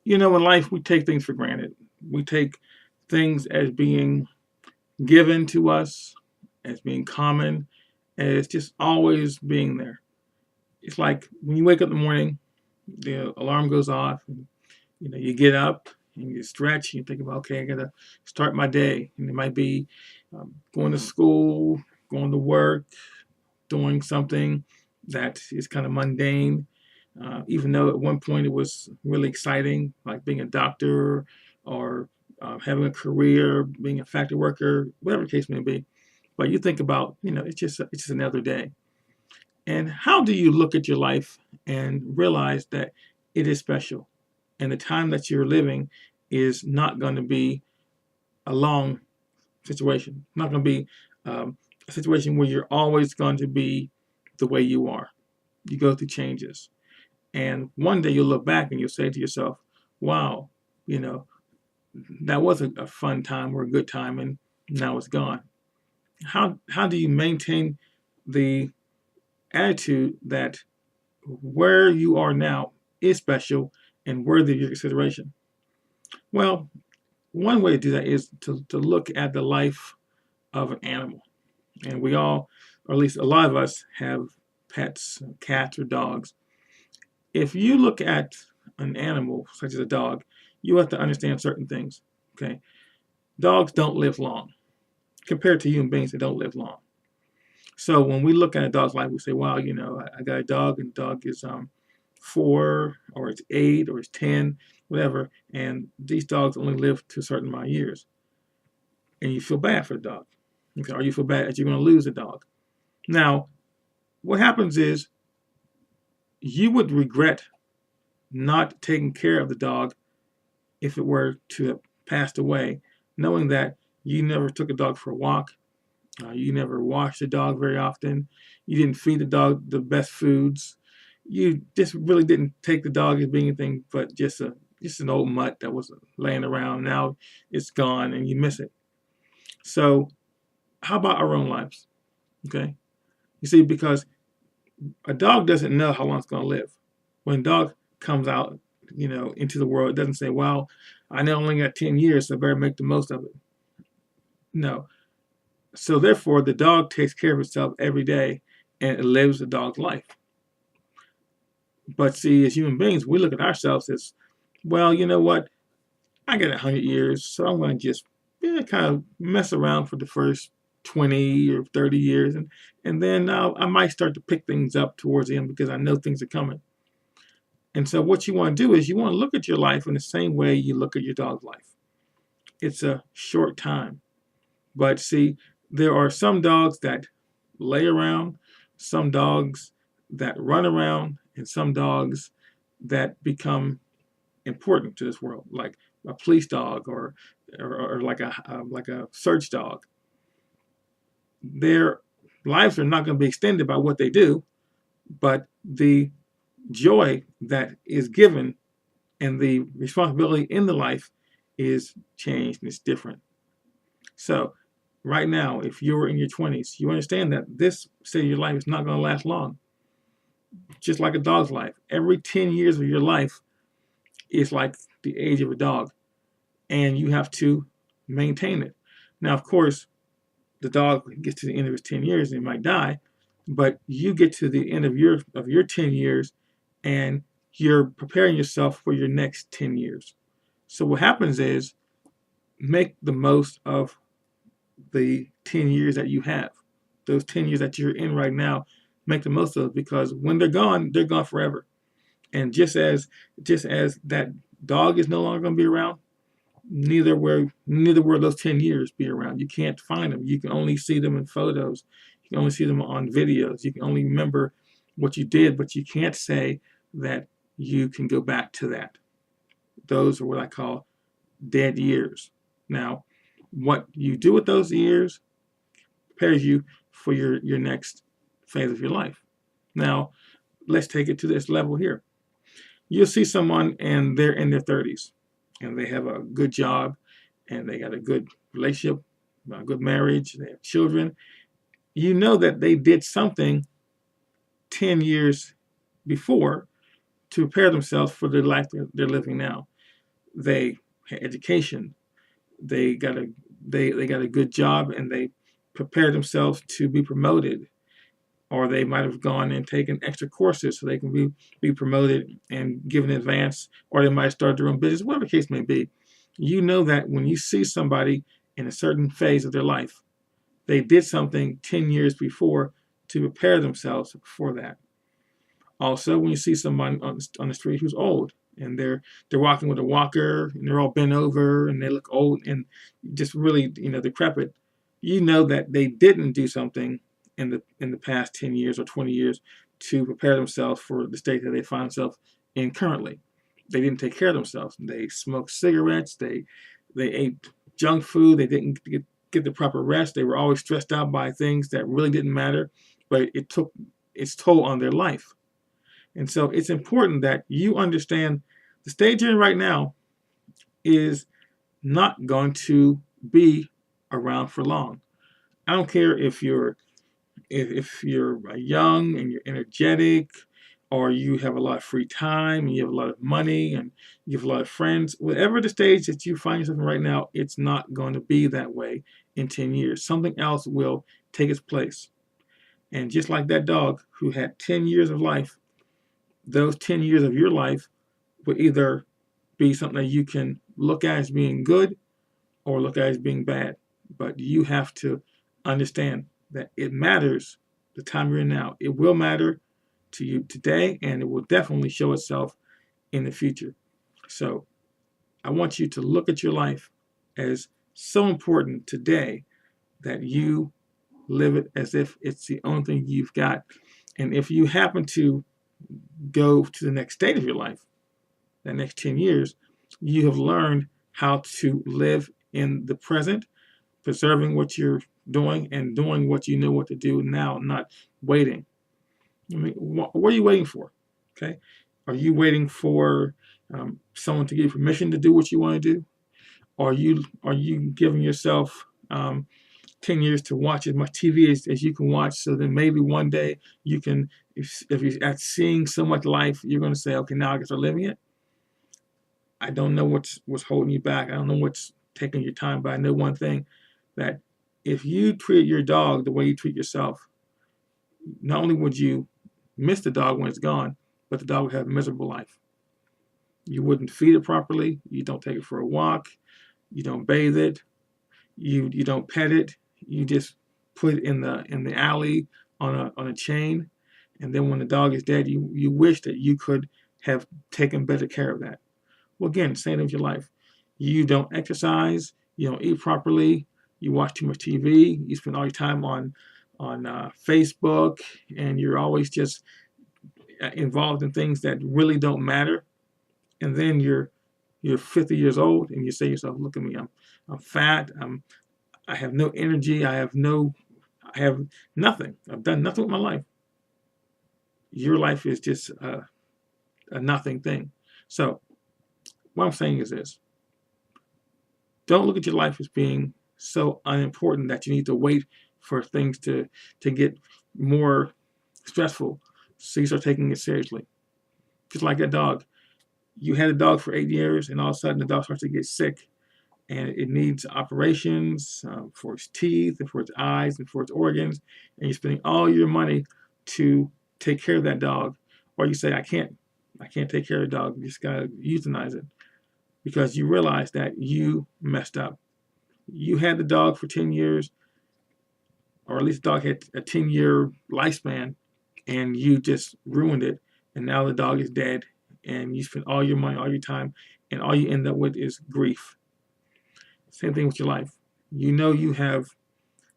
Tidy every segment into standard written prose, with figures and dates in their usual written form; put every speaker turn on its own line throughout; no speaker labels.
You know, in life, we take things for granted. We take things as being given to us, as being common, as just always being there. It's like when you wake up in the morning, the alarm goes off, and you get up and you stretch, and you think about, okay, I gotta start my day. And it might be going to school, going to work, doing something that is kind of mundane, even though at one point it was really exciting, like being a doctor or having a career, being a factory worker, whatever the case may be. But you think about, it's just another day. And how do you look at your life and realize that it is special, and the time that you're living is not going to be a long situation, not going to be a situation where you're always going to be the way you are. You go through changes. And one day you'll look back and you'll say to yourself, wow, you know, that was a fun time or a good time, and now it's gone. How do you maintain the attitude that where you are now is special and worthy of your consideration? Well, one way to do that is to look at the life of an animal. And we all, or at least a lot of us, have pets, cats or dogs. If you look at an animal, such as a dog, you have to understand certain things. Okay. Dogs don't live long. Compared to human beings, they don't live long. So when we look at a dog's life, we say, wow, I got a dog, and the dog is 4 or it's 8 or it's 10, whatever. And these dogs only live to a certain amount of years. And you feel bad for the dog. Okay, or you feel bad that you're going to lose a dog. Now, what happens is you would regret not taking care of the dog if it were to have passed away, knowing that you never took a dog for a walk, you never washed the dog very often, you didn't feed the dog the best foods, you just really didn't take the dog as being anything but just an old mutt that was laying around. Now it's gone and you miss it. So how about our own lives? Okay, you see, because a dog doesn't know how long it's going to live. When a dog comes out, into the world, it doesn't say, well, I know I only got 10 years, so I better make the most of it. No. So therefore, the dog takes care of itself every day and it lives the dog's life. But see, as human beings, we look at ourselves as, well, you know what? I got 100 years, so I'm going to just kind of mess around for the first 20 or 30 years. And then I might start to pick things up towards the end because I know things are coming. And so what you want to do is you want to look at your life in the same way you look at your dog's life. It's a short time. But see, there are some dogs that lay around, some dogs that run around, and some dogs that become important to this world, like a police dog or like a search dog. Their lives are not going to be extended by what they do, but the joy that is given and the responsibility in the life is changed and it's different. So right now, if you're in your 20s, you understand that this stage of your life is not going to last long. Just like a dog's life. Every 10 years of your life is like the age of a dog, and you have to maintain it. Now, of course, the dog gets to the end of his 10 years and he might die, but you get to the end of your 10 years and you're preparing yourself for your next 10 years. So what happens is make the most of the 10 years that you have. Those 10 years that you're in right now, make the most of it, because when they're gone forever. And just as that dog is no longer going to be around, neither were those 10 years be around. You can't find them. You can only see them in photos. You can only see them on videos. You can only remember what you did, but you can't say that you can go back to that. Those are what I call dead years. Now, what you do with those years prepares you for your next phase of your life. Now, let's take it to this level here. You'll see someone and they're in their 30s and they have a good job and they got a good relationship, a good marriage, they have children. You know that they did something 10 years before to prepare themselves for the life they're living now. they had education, they got a they got a good job, and they prepared themselves to be promoted, or they might have gone and taken extra courses so they can be promoted and given advance, or they might start their own business, whatever the case may be. You know that when you see somebody in a certain phase of their life, they did something 10 years before to prepare themselves for that. Also, when you see someone on the street who's old and they're walking with a walker and they're all bent over and they look old and just really decrepit, you know that they didn't do something in the past 10 years or 20 years to prepare themselves for the state that they find themselves in currently. They didn't take care of themselves. They smoked cigarettes. They ate junk food. They didn't get the proper rest. They were always stressed out by things that really didn't matter, but it took its toll on their life. And so it's important that you understand the stage you're in right now is not going to be around for long. I don't care if you're young and you're energetic, or you have a lot of free time and you have a lot of money and you have a lot of friends. Whatever the stage that you find yourself in right now, it's not going to be that way in 10 years. Something else will take its place. And just like that dog who had 10 years of life, those 10 years of your life would either be something that you can look at as being good or look at as being bad. But you have to understand that it matters the time you're in now. It will matter to you today, and it will definitely show itself in the future. So I want you to look at your life as so important today that you live it as if it's the only thing you've got. And if you happen to go to the next stage of your life, that next 10 years, you have learned how to live in the present, preserving what you're doing and doing what you know what to do now, not waiting. I mean, what are you waiting for? Okay, are you waiting for someone to give you permission to do what you want to do? Are you giving yourself 10 years to watch as much TV as you can watch, so then maybe one day you can, if you're at seeing so much life, you're going to say, okay, now I can start living it. I don't know what's holding you back. I don't know what's taking your time, but I know one thing, that if you treat your dog the way you treat yourself, not only would you miss the dog when it's gone, but the dog would have a miserable life. You wouldn't feed it properly. You don't take it for a walk. You don't bathe it. You don't pet it. You just put it in the alley on a chain, and then when the dog is dead, you wish that you could have taken better care of that. Well, again, same thing with your life. You don't exercise. You don't eat properly. You watch too much TV. You spend all your time on Facebook, and you're always just involved in things that really don't matter. And then you're 50 years old, and you say to yourself, "Look at me. I'm fat. I have no energy. I have nothing. I've done nothing with my life." Your life is just a nothing thing. So what I'm saying is this: don't look at your life as being so unimportant that you need to wait for things to get more stressful so you start taking it seriously. Just like that dog. You had a dog for 8 years, and all of a sudden the dog starts to get sick, and it needs operations for its teeth and for its eyes and for its organs, and you're spending all your money to take care of that dog. Or you say, I can't take care of the dog. You just gotta euthanize it, because you realize that you messed up. You had the dog for 10 years, or at least the dog had a 10-year lifespan, and you just ruined it, and now the dog is dead, and you spend all your money, all your time, and all you end up with is grief. Same thing with your life. You know you have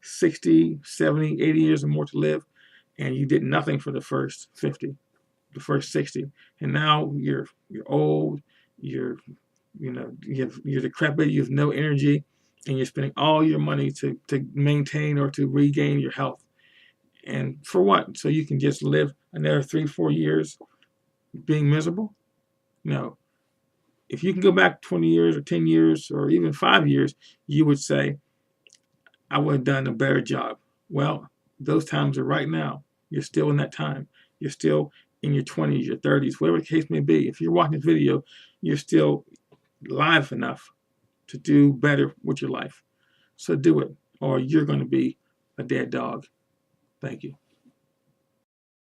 60, 70, 80 years or more to live, and you did nothing for the first 50, the first 60. And now you're old, you're decrepit, you have no energy, and you're spending all your money to maintain or to regain your health. And for what? So you can just live another 3, 4 years being miserable? No. If you can go back 20 years or 10 years or even 5 years, you would say, I would have done a better job. Well, those times are right now. You're still in that time. You're still in your 20s, your 30s, whatever the case may be. If you're watching this video, you're still live enough to do better with your life. So do it, or you're going to be a dead dog. Thank you.